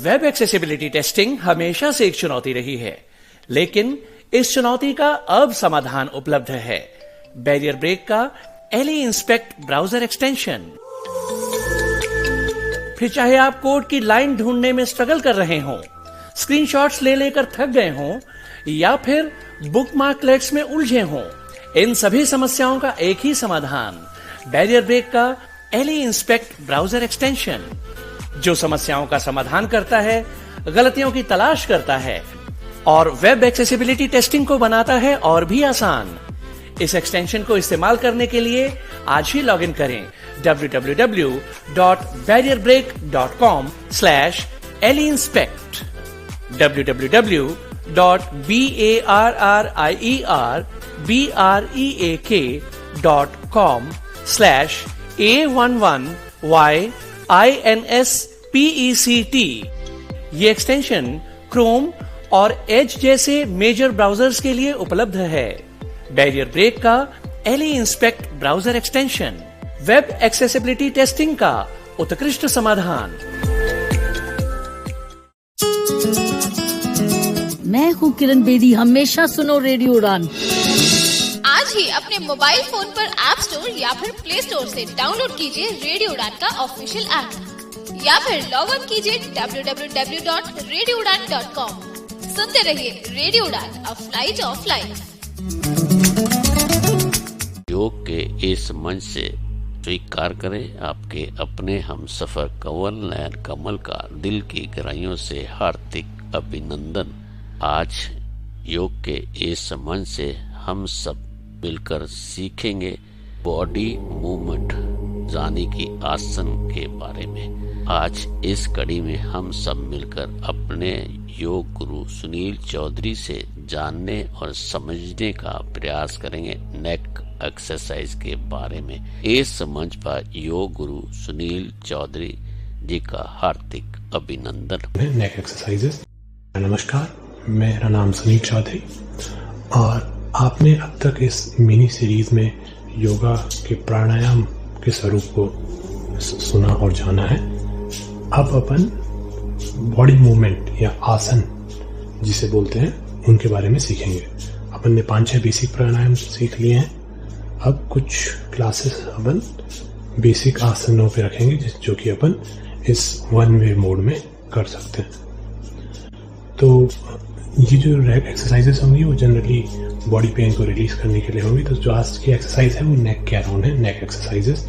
Web accessibility testing हमेशा से एक चुनौती रही है, लेकिन इस चुनौती का अब समाधान उपलब्ध है। बैरियर ब्रेक का एली इंस्पेक्ट ब्राउजर एक्सटेंशन। फिर चाहे आप कोड की लाइन ढूंढने में स्ट्रगल कर रहे हों, स्क्रीनशॉट्स ले लेकर थक गए हों, या फिर बुकमार्कलेट्स में उलझे हों, इन सभी समस्याओं का एक ही समाधान, बैरियर ब्रेक का एली इंस्पेक्ट ब्राउजर एक्सटेंशन, जो समस्याओं का समाधान करता है, गलतियों की तलाश करता है और वेब एक्सेसिबिलिटी टेस्टिंग को बनाता है और भी आसान। इस एक्सटेंशन को इस्तेमाल करने के लिए आज ही लॉगिन करें www.barrierbreak.com/eliinspect www.barrierbreak.com/A11YINSPECT। ये एक्सटेंशन क्रोम और एज जैसे मेजर ब्राउजर्स के लिए उपलब्ध है। बैरियर ब्रेक का Ally Inspect browser extension, web accessibility testing का उत्कृष्ट समाधान। मैं हूँ किरण बेदी, हमेशा सुनो रेडियो उड़ान। आज ही अपने मोबाइल फोन पर ऐप स्टोर या फिर प्ले स्टोर से डाउनलोड कीजिए रेडियो उड़ान का ऑफिशियल ऐप, या फिर लॉग इन कीजिए www.radioudan.com। सुनते रहिए रेडियो उड़ान, अ फ्लाइट ऑफ लाइफ। योग के इस मंच से स्वीकार करें आपके अपने हम सफर कंवल नयन कमल का दिल की गहराइयों से हार्दिक अभिनंदन। आज योग के इस मंच से हम सब मिलकर सीखेंगे बॉडी मूवमेंट यानी कि आसन के बारे में। आज इस कड़ी में हम सब मिलकर अपने योग गुरु सुनील चौधरी से जानने और समझने का प्रयास करेंगे नेक एक्सरसाइज के बारे में। इस मंच पर योग गुरु सुनील चौधरी जी का हार्दिक अभिनंदन। नेक एक्सरसाइजेस। नमस्कार, मेरा नाम सुनील चौधरी और आपने अब तक इस मिनी सीरीज में योगा के प्राणायाम के स्वरूप को सुना और जाना है। अब अपन बॉडी मूवमेंट या आसन जिसे बोलते हैं उनके बारे में सीखेंगे। अपन ने 5-6 बेसिक प्राणायाम सीख लिए हैं। अब कुछ क्लासेस अपन बेसिक आसनों पे रखेंगे जो कि अपन इस वन वे मोड में कर सकते हैं। तो ये जो एक्सरसाइजेस होंगी वो जनरली बॉडी पेन को रिलीज करने के लिए होंगी। तो जो आज की एक्सरसाइज है वो नेक के अराउंड है, नेक एक्सरसाइजेस।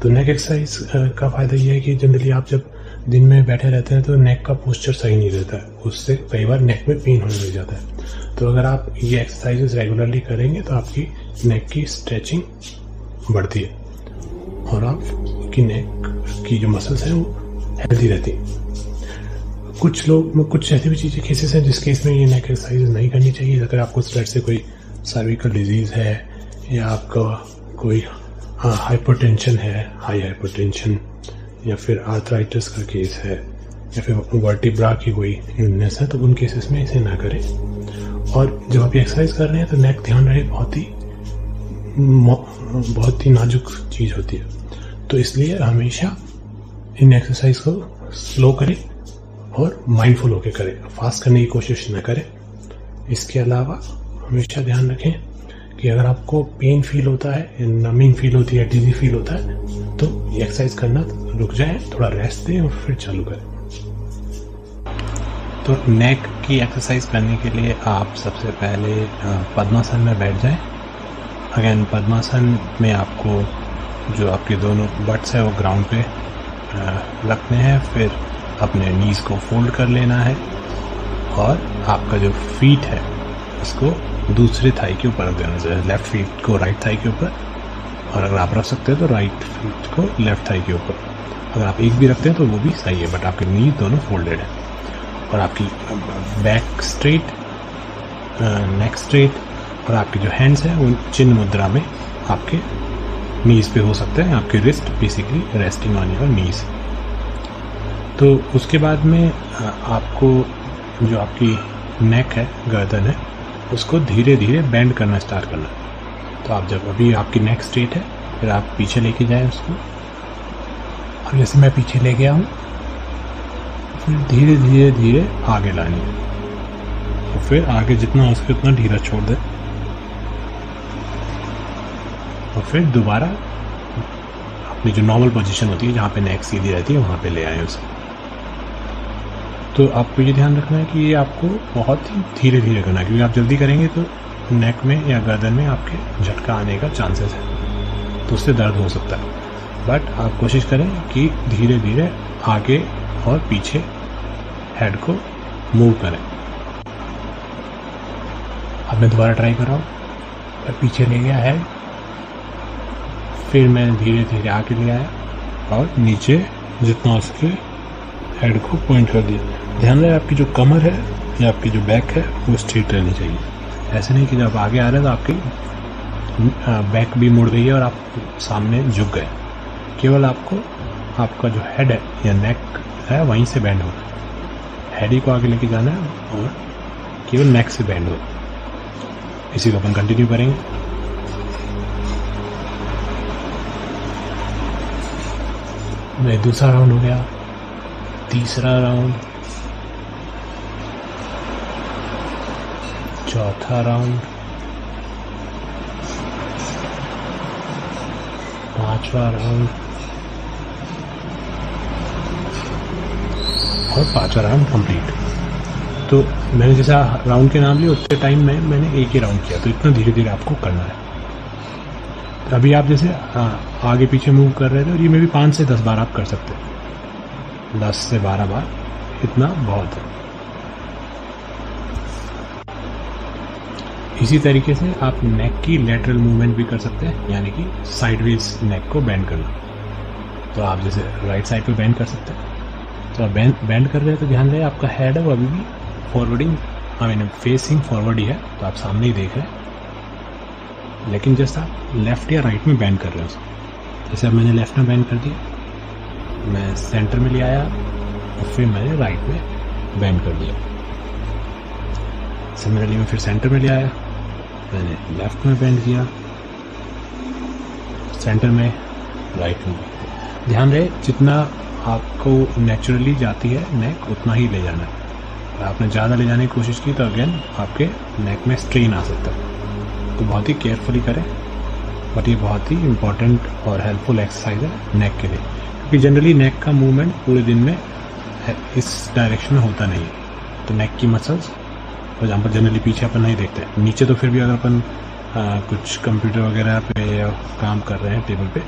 तो नेक एक्सरसाइज का फायदा ये है कि जनरली आप जब दिन में बैठे रहते हैं तो नेक का पोस्चर सही नहीं रहता है, उससे कई बार नेक में पेन होने लग जाता है। तो अगर आप ये एक्सरसाइजेस रेगुलरली करेंगे तो आपकी नेक की स्ट्रेचिंग बढ़ती है और आपकी नेक की जो मसल्स हैं वो हेल्दी रहती हैं। कुछ ऐसी भी चीज़ें केसेस हैं जिस केस में ये नेक एक्सरसाइज नहीं करनी चाहिए। अगर आपको स्ट्रेट से कोई सर्विकल डिजीज़ है या आपका कोई हाइपरटेंशन है, हाई हाइपरटेंशन, या फिर आर्थराइटिस का केस है, या फिर वर्टिब्रा की कोई इलनेस है, तो उन केसेस में इसे ना करें। और जब आप एक्सरसाइज कर रहे हैं तो नेक ध्यान रहे बहुत ही नाजुक चीज़ होती है। तो इसलिए हमेशा इन एक्सरसाइज को स्लो करें और माइंडफुल होकर करें, फास्ट करने की कोशिश न करें। इसके अलावा हमेशा ध्यान रखें कि अगर आपको पेन फील होता है, नमिंग फील होती है, डिजी फील होता है, तो ये एक्सरसाइज करना रुक जाए, थोड़ा रेस्ट दें और फिर चालू करें। तो नेक की एक्सरसाइज करने के लिए आप सबसे पहले पद्मासन में बैठ जाएं। अगेन पद्मासन में आपको जो आपके दोनों बट्स है वो ग्राउंड पे रखने हैं। फिर अपने नीज को फोल्ड कर लेना है और आपका जो फीट है उसको दूसरे थाई के ऊपर रख देना चाहिए। लेफ्ट फीट को राइट थाई के ऊपर, और अगर आप रख सकते हैं तो राइट फीट को लेफ्ट थाई के ऊपर। अगर आप एक भी रखते हैं तो वो भी सही है, बट आपके नीज दोनों फोल्डेड है और आपकी बैक स्ट्रेट, नेक स्ट्रेट, और आपके जो हैंड्स हैं वो चिन्ह मुद्रा में आपके नीज पे हो सकते हैं। आपके wrist basically resting on your knees. तो उसके बाद में आपको जो आपकी नेक है, गर्दन है, उसको धीरे धीरे बेंड करना स्टार्ट करना। तो आप जब अभी आपकी नेक स्ट्रेट है, फिर आप पीछे लेके जाएं उसको। अब जैसे मैं पीछे ले गया हूँ, फिर धीरे धीरे धीरे आगे लानी है, और फिर आगे जितना हो सके उतना ढीला छोड़ दें, और फिर दोबारा अपनी जो नॉर्मल पोजीशन होती है जहाँ पे नेक सीधी रहती है वहाँ पे ले आए उसे। तो आपको ये ध्यान रखना है कि ये आपको बहुत ही धीरे धीरे करना है, क्योंकि आप जल्दी करेंगे तो नेक में या गर्दन में आपके झटका आने का चांसेस है, तो उससे दर्द हो सकता है। बट आप कोशिश करें कि धीरे धीरे आगे और पीछे हेड को मूव करें। अब मैं दोबारा ट्राई कर रहा हूँ। मैं पीछे ले गया हेड, फिर मैं धीरे धीरे आगे ले आया और नीचे जितना हो सके हेड को पॉइंट कर दिया। ध्यान रहे आपकी जो कमर है या आपकी जो बैक है वो स्ट्रेट रहनी चाहिए। ऐसे नहीं कि जब आगे आ रहे हैं तो आपकी बैक भी मुड़ गई है और आप सामने झुक गए। केवल आपको आपका जो हेड है या नेक है वहीं से बैंड होगा, हेड ही को आगे लेके जाना है और केवल नेक से बैंड होगा। इसी को अपन कंटिन्यू करेंगे। मैं दूसरा राउंड हो गया, तीसरा राउंड, चौथा राउंड, पांचवा राउंड और पांचवा राउंड कंप्लीट। तो मैंने जैसा राउंड के नाम लिए उतने टाइम में मैंने एक ही राउंड किया, तो इतना धीरे धीरे आपको करना है। तो अभी आप जैसे आगे पीछे मूव कर रहे थे और ये में भी 5 से 10 बार आप कर सकते हैं, 10 से 12 बार, इतना बहुत है। इसी तरीके से आप नेक की लेटरल मूवमेंट भी कर सकते हैं, यानी कि साइडवेज नेक को बेंड करना। तो आप जैसे राइट साइड पे बेंड कर सकते हैं। तो आप बेंड कर रहे हैं तो ध्यान रहे आपका हेड है वो अभी भी forwarding, I mean facing forward ही है, तो आप सामने ही देख रहे हैं। लेकिन जैसा आप लेफ्ट या राइट में बेंड कर रहे हो, जैसे अब मैंने लेफ्ट में बेंड कर दिया, मैं सेंटर में ले आया और फिर मैंने राइट में बेंड कर दिया। सिमिलरली मैं फिर सेंटर में ले आया, मैंने लेफ्ट में बेंड किया, सेंटर में, राइट में। ध्यान रहे जितना आपको नेचुरली जाती है नेक उतना ही ले जाना है। आपने ज़्यादा ले जाने की कोशिश की तो अगेन आपके नेक में स्ट्रेन आ सकता है। तो बहुत ही केयरफुली करें, बट ये बहुत ही इम्पॉर्टेंट और हेल्पफुल एक्सरसाइज है नेक के लिए, क्योंकि जनरली नेक का मूवमेंट पूरे दिन में इस डायरेक्शन में होता नहीं है। तो नेक की मसल्स फॉर एग्जाम्पल जनरली पीछे अपन नहीं देखते, नीचे तो फिर भी अगर अपन कुछ कंप्यूटर वगैरह पे या काम कर रहे हैं टेबल पे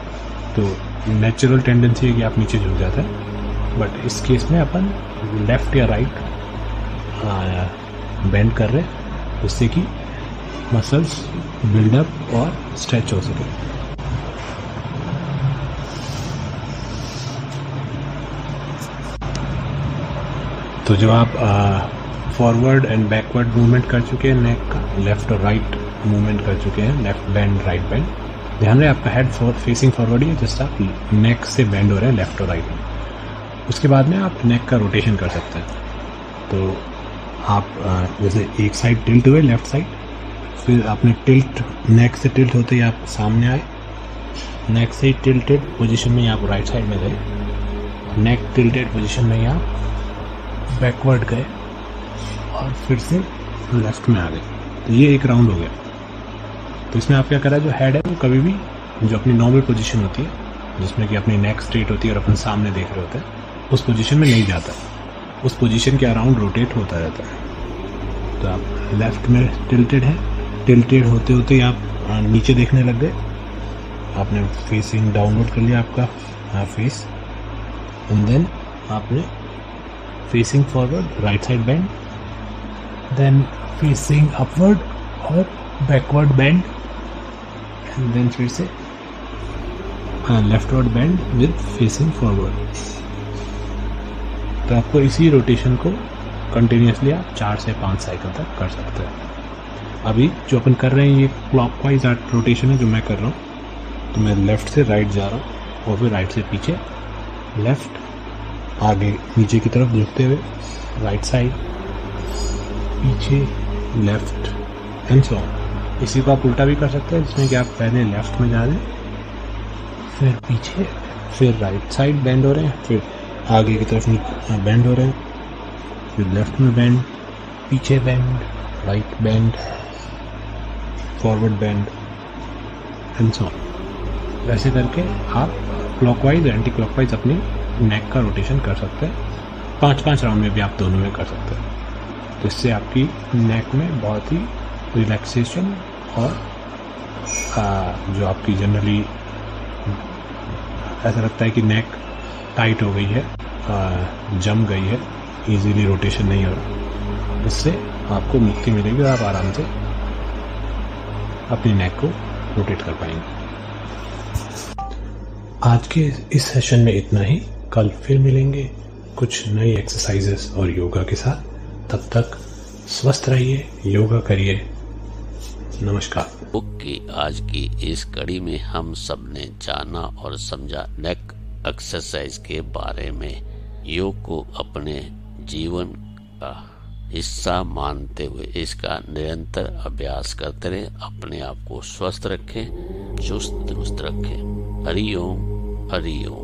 तो नेचुरल टेंडेंसी है कि आप नीचे झुक जाते हैं। बट इस केस में अपन लेफ्ट या राइट बेंड कर रहे हैं, जिससे कि मसल्स बिल्डअप और स्ट्रेच हो सके। तो जब आप फॉरवर्ड एंड बैकवर्ड मूवमेंट कर चुके हैं नेक का, लेफ्ट और राइट मूवमेंट कर चुके हैं, लेफ्ट बेंड राइट बेंड, ध्यान रहे आपका हेड फेसिंग फॉरवर्ड ही है, जिससे आप नेक से बेंड हो रहे हैं लेफ्ट और राइट में। उसके बाद में आप नेक का रोटेशन कर सकते हैं। तो आप जैसे एक साइड टिल्ट हुए लेफ्ट साइड, फिर आपने टिल्ट नेक से टिल्ट होते ही आप सामने आए, नेक से टिल्टेड पोजीशन में आप राइट साइड में गए, नेक टिल्टेड पोजीशन में आप बैकवर्ड गए और फिर से लेफ्ट में आ गए। तो ये एक राउंड हो गया। तो इसमें आप क्या करा, जो हेड है वो कभी भी जो अपनी नॉर्मल पोजीशन होती है जिसमें कि अपनी नेक स्ट्रेट होती है और अपन सामने देख रहे होते हैं, उस पोजीशन में नहीं जाता, उस पोजीशन के अराउंड रोटेट होता रहता है। तो आप लेफ्ट में टिल्टेड है, टिल्टेड होते होते ही आप नीचे देखने लग गए, आपने फेसिंग डाउनवर्ड कर लिया आपका फेस, एंड देन आपने facing forward right side bend, then facing upward और बैकवर्ड बेंड, एंड देन फिर से leftward bend with facing forward. तो आपको इसी रोटेशन को कंटिन्यूसली आप 4 से 5 साइकिल तक कर सकते हैं। अभी जो अपन कर रहे हैं ये क्लॉकवाइज रोटेशन है जो मैं कर रहा हूँ। तो मैं लेफ्ट से राइट जा रहा हूँ और फिर राइट से पीछे, लेफ्ट आगे नीचे की तरफ झुकते हुए, राइट साइड पीछे, लेफ्ट एंड सो ऑन। इसी को आप उल्टा भी कर सकते हैं, जिसमें कि आप पहले लेफ्ट में जा रहे हैं, फिर पीछे, फिर राइट साइड बेंड हो रहे हैं, फिर आगे की तरफ बेंड हो रहे हैं, फिर लेफ्ट में बेंड, पीछे bend, right bend, forward bend and so on. वैसे करके आप क्लॉकवाइज एंटी क्लॉकवाइज अपनी नेक का रोटेशन कर सकते हैं। 5-5 राउंड में भी आप दोनों में कर सकते हैं। तो इससे आपकी नेक में बहुत ही रिलैक्सेशन और जो आपकी जनरली ऐसा लगता है कि नेक टाइट हो गई है, जम गई है, इजीली रोटेशन नहीं हो रहा, इससे आपको मुक्ति मिलेगी और आप आराम से अपनी नेक को रोटेट कर पाएंगे। आज के इस सेशन में इतना ही। कल फिर मिलेंगे कुछ नई एक्सरसाइजेस और योगा के साथ। तब तक स्वस्थ रहिए, योगा करिए। नमस्कार। बुक की आज की इस कड़ी में हम सब ने जाना और समझा नेक एक्सरसाइज के बारे में। योग को अपने जीवन का हिस्सा मानते हुए इसका निरंतर अभ्यास करते रहे। अपने आप को स्वस्थ रखें, चुस्त दुरुस्त रखें। हरि ओम, हरि ओम।